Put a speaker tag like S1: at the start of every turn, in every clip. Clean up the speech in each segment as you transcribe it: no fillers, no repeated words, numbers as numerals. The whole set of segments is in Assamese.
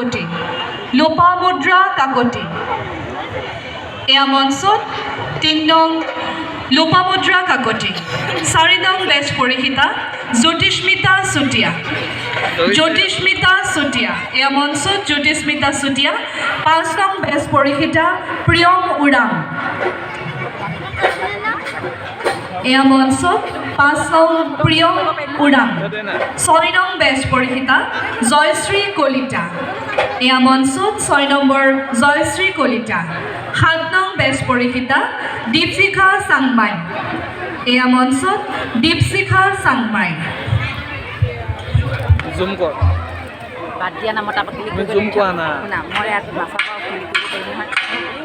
S1: কাকতি লোপামুদ্ৰা কাকতি এয়া মঞ্চত 3 নং লোপামুদ্ৰা কাকতি 4 নং বেচ পৰিহিতা জ্যোতিস্মিতা চুতীয়া এয়া মঞ্চত জ্যোতিস্মিতা চুতীয়া 5 নং বেচ পৰিহিতা প্ৰিয়ম উৰাম এয়া মঞ্চত 5 নং প্ৰিয়ম উৰাম 6 নং বেচ পৰিহিতা জয়শ্ৰী কলিতা এয়া মঞ্চত 6 নম্বৰ জয়শ্ৰী কলিতা 7 নং বেচ পৰিহিতা দীপশিখা চাংমাই এয়া মঞ্চত দীপশিখা চাংমাই
S2: জুম কৰ
S3: বাদ দিয়া নামত আপনি
S2: জুম কৰা না
S3: না মই ইয়াত ভাষা পাও ক্লিক কৰিব পাৰিম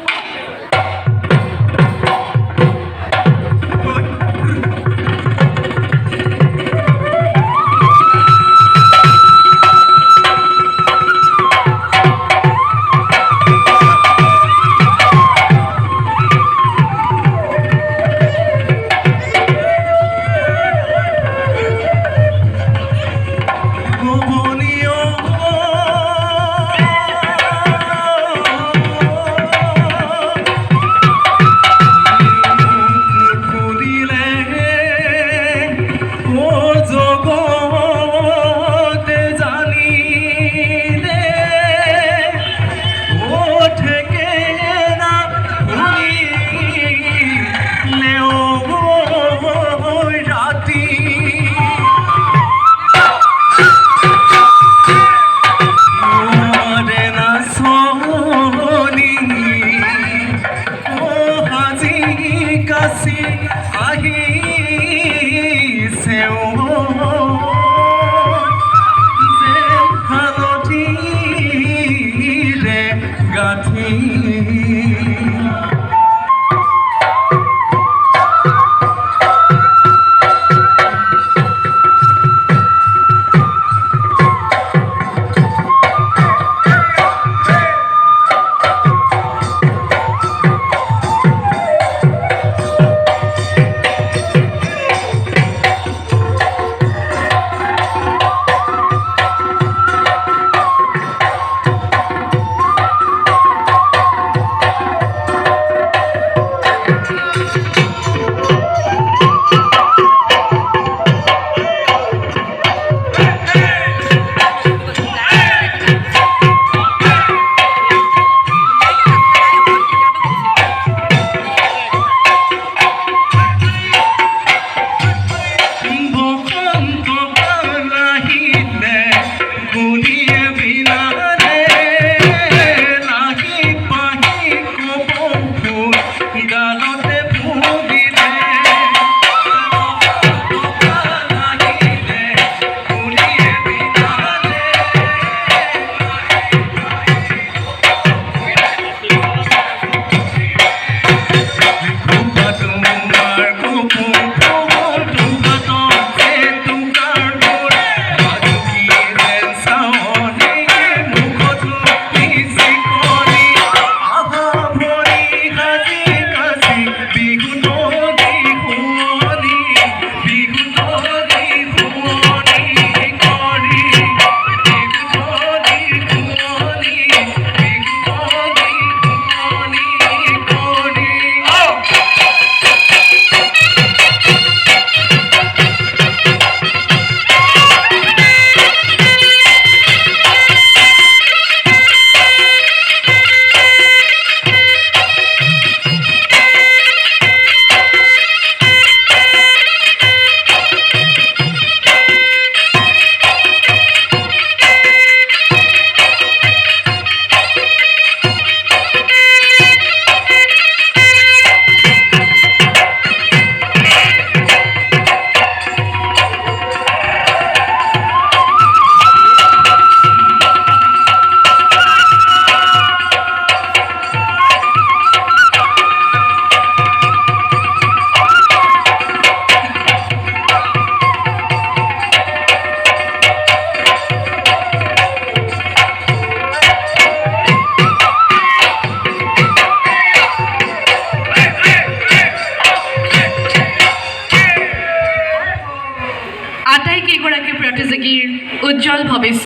S4: God